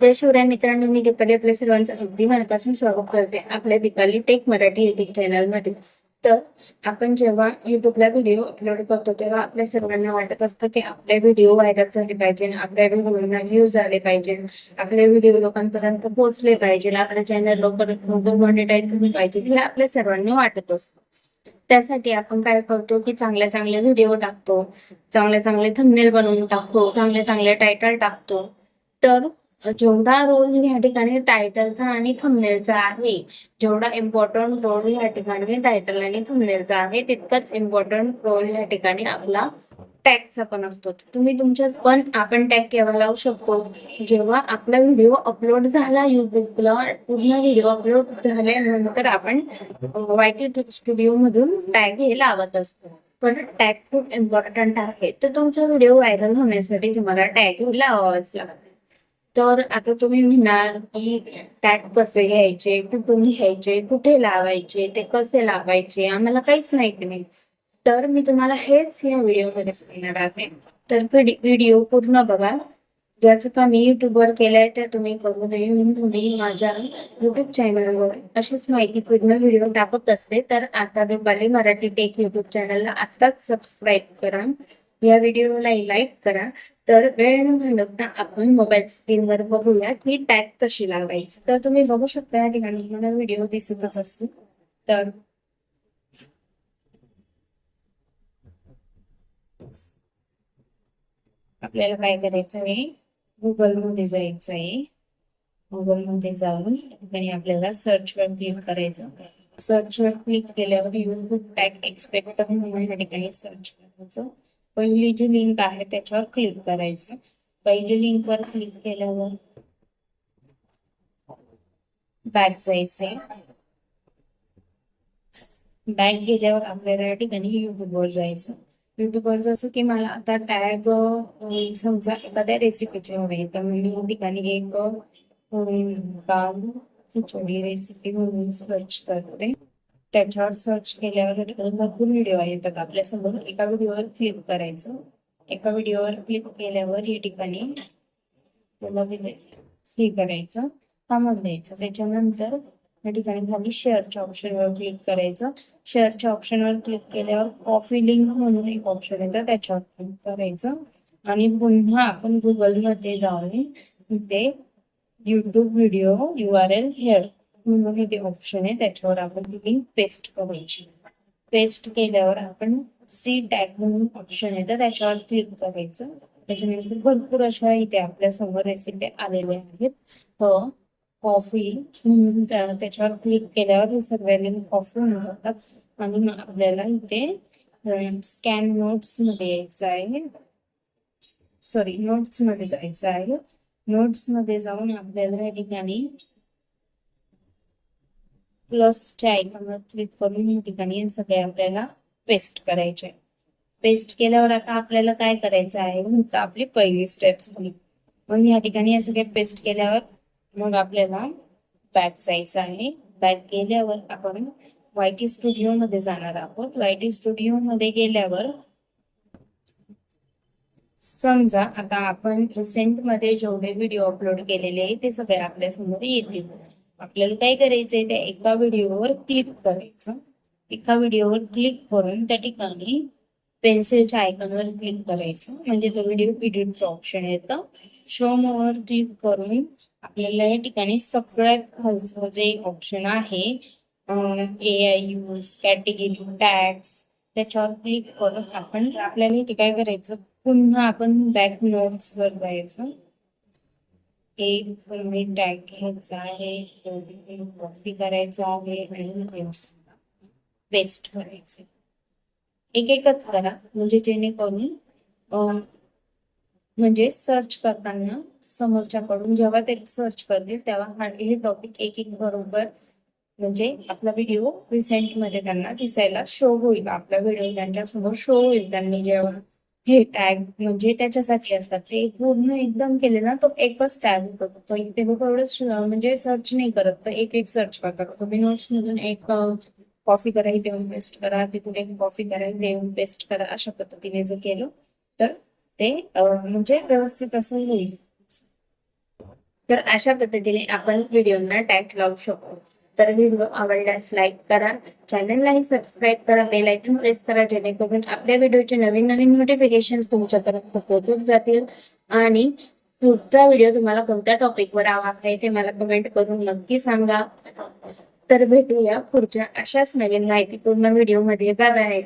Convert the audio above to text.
जय शिवराय मित्रांनो, मी दीपाली आपल्या सर्वांचं अगदी मनापासून स्वागत करते आपल्या दीपाली टेक मराठी युट्यूब चॅनलमध्ये. तर आपण जेव्हा युट्यूबला व्हिडिओ अपलोड करतो तेव्हा आपल्या सर्वांना वाटत असतं की आपले व्हिडिओ व्हायरल झाले पाहिजे, आपल्या व्हिडिओला व्ह्यूज आले पाहिजे, आपले व्हिडिओ लोकांपर्यंत पोहोचले पाहिजे, आपल्या चॅनल लवकर मॉनिटाईज झाले पाहिजे, हे आपल्या सर्वांना वाटत असतं. त्यासाठी आपण काय करतो की चांगले चांगले व्हिडिओ टाकतो, चांगले चांगले थंबनेल बनवून टाकतो, चांगले चांगले टायटल टाकतो. तर जेवढा रोल ह्या ठिकाणी टायटलचा आणि थंबनेलचा आहे, जेवढा इम्पॉर्टंट रोल ह्या ठिकाणी टायटल आणि थंबनेलचा आहे, तितकाच इम्पॉर्टंट रोल ह्या ठिकाणी आपला टॅगचा पण असतो. तुम्ही तुमच्यात पण आपण टॅग केव्हा लावू शकतो, जेव्हा आपला व्हिडिओ अपलोड झाला युट्यूबला, पूर्ण व्हिडिओ अपलोड झाल्यानंतर आपण YT स्टुडिओ मधून टॅग हे लावत असतो. पण टॅग खूप इम्पॉर्टंट आहे. तर तुमचा व्हिडिओ व्हायरल होण्यासाठी तुम्हाला टॅग हे लावावाच लागतो. तर आता तुम्ही म्हणाल की टॅग कसे घ्यायचे, कुठून घ्यायचे, कुठे लावायचे, ते कसे लावायचे, आम्हाला काहीच माहिती नाही. तर मी तुम्हाला हेच या व्हिडिओमध्ये सांगणार आहे. तर व्हिडिओ पूर्ण बघा. ज्याचं काम मी युट्यूबवर केलंय ते तुम्ही करू नये म्हणून तुम्ही माझ्या युट्यूब चॅनलवर अशीच माहितीपूर्ण व्हिडिओ टाकत असते. तर आता दीपाली मराठी टेक युट्यूब चॅनलला आत्ताच सबस्क्राईब करा, या व्हिडिओला लाईक करा. तर वेळ न घालवता आपण मोबाईल स्क्रीनवर बघूया की टॅग कशी लावायची. तर तुम्ही बघू शकता या ठिकाणी मला व्हिडिओ दिसतच असतो. तर आपल्याला काय करायचं आहे, गुगल मध्ये जायचं आहे. गुगल मध्ये जाऊन आणि आपल्याला सर्च वर क्लिक करायचं. सर्च वर क्लिक केल्यावर युट्यूब टॅग एक्सपेक्टर म्हणून या ठिकाणी सर्च करायचं. पहिली जी लिंक आहे त्याच्यावर क्लिक करायचं. पहिली लिंक वर क्लिक केल्यावर बॅक जायचंय. बॅक गेल्यावर आपल्याला या ठिकाणी युट्यूबवर जायचं. युट्यूबवर जसं की मला आता टॅग समजा एखाद्या रेसिपीचे हवे, तर मी या ठिकाणी एक दाल खिचडी रेसिपी म्हणून सर्च करते. त्याच्यावर सर्च केल्यावर भरपूर व्हिडिओ येतात आपल्यासमोर. एका व्हिडिओवर क्लिक करायचं. एका व्हिडिओवर क्लिक केल्यावर या ठिकाणी हे करायचं, थांबून द्यायचं. त्याच्यानंतर या ठिकाणी खाली शेअरच्या ऑप्शनवर क्लिक करायचं. शेअरच्या ऑप्शनवर क्लिक केल्यावर कॉफी लिंक म्हणून एक ऑप्शन येतं, त्याच्यावर क्लिक करायचं आणि पुन्हा आपण गुगलमध्ये जाऊन इथे युट्यूब व्हिडिओ URL हेअर म्हणून इथे ऑप्शन आहे, त्याच्यावर आपण ती लिंक पेस्ट करायची. पेस्ट केल्यावर आपण सी टॅग म्हणून ऑप्शन येतं, त्याच्यावर क्लिक करायचं. त्याच्यानंतर भरपूर अशा इथे आपल्या समोर रेसिपी आलेल्या आहेत. कॉफी म्हणून त्याच्यावर क्लिक केल्यावर सर्व कॉफी म्हणतात आणि मग आपल्याला इथे स्कॅन नोट्स मध्ये यायचं आहे. सॉरी, नोट्स मध्ये जायचं आहे. नोट्स मध्ये जाऊन आपल्याला या ठिकाणी प्लसच्या आयकॉनवर क्लिक करून या ठिकाणी सगळे आपल्याला पेस्ट करायचे. पेस्ट केल्यावर आता आपल्याला काय करायचं आहे, तर आपली पहिली स्टेप झाली. मग या ठिकाणी हे सगळे पेस्ट केल्यावर मग आपल्याला बॅक जायचं आहे. बॅक गेल्यावर आपण YT स्टुडिओ मध्ये जाणार आहोत. YT स्टुडिओ मध्ये गेल्यावर समजा आता आपण रिसेंट मध्ये जेवढे व्हिडिओ अपलोड केलेले आहे ते सगळे आपल्या समोर येतील. आपल्याला काय करायचंय, त्या एका व्हिडिओवर क्लिक करायचं. एका व्हिडिओवर क्लिक करून त्या ठिकाणी पेन्सिलच्या आयकॉनवर क्लिक करायचं, म्हणजे तो व्हिडिओ एडिटचं ऑप्शन येतं. शो मोअर क्लिक करून आपल्याला या ठिकाणी सगळ्यात खालचं जे ऑप्शन आहे AI यूज, कॅटेगरी, टॅग्स, त्याच्यावर क्लिक करून आपण आपल्याला इथे काय करायचं, पुन्हा आपण बॅक नोट्स वर जायचं. एक टॅग घ्यायचा आहे, कॉपी करायचा आहे आणि पेस्ट करायचे. एक एकच करा, म्हणजे जेणेकरून म्हणजे सर्च करताना समोरच्याकडून जेव्हा ते सर्च करतील तेव्हा हे टॉपिक एक एक बरोबर, म्हणजे आपला व्हिडिओ रिसेंट मध्ये त्यांना दिसायला शो होईल. आपला व्हिडिओ त्यांच्या समोर शो होईल. त्यांनी जेव्हा हे टॅग म्हणजे त्याच्यासाठी असतात, ते पूर्ण एकदम केले ना तो एकच टॅग होतो. तो इथे एवढंच म्हणजे सर्च नाही करत, तर एक एक सर्च करतात. तुम्ही नोट्स मधून एक कॉपी करा, इथे येऊन पेस्ट करा, तिथून एक कॉपी करा, इथे येऊन पेस्ट करा, अशा पद्धतीने जर केलं तर ते म्हणजे व्यवस्थित असं होईल. तर अशा पद्धतीने आपण व्हिडिओना टॅग लावू शकतो. तर व्हिडिओ आवडल्यास लाईक करा, चॅनललाही सबस्क्राईब करा, बेल आयकॉन प्रेस करा, जेणेकरून आपल्या व्हिडिओचे नवीन नवीन नोटिफिकेशन्स तुमच्यापर्यंत पोहोचत जातील. आणि पुढचा व्हिडिओ तुम्हाला कोणत्या टॉपिकवर हवा आहे ते मला कमेंट करून नक्की सांगा. तर भेटूया पुढच्या अशाच नवीन माहितीपूर्ण व्हिडिओमध्ये. Bye bye.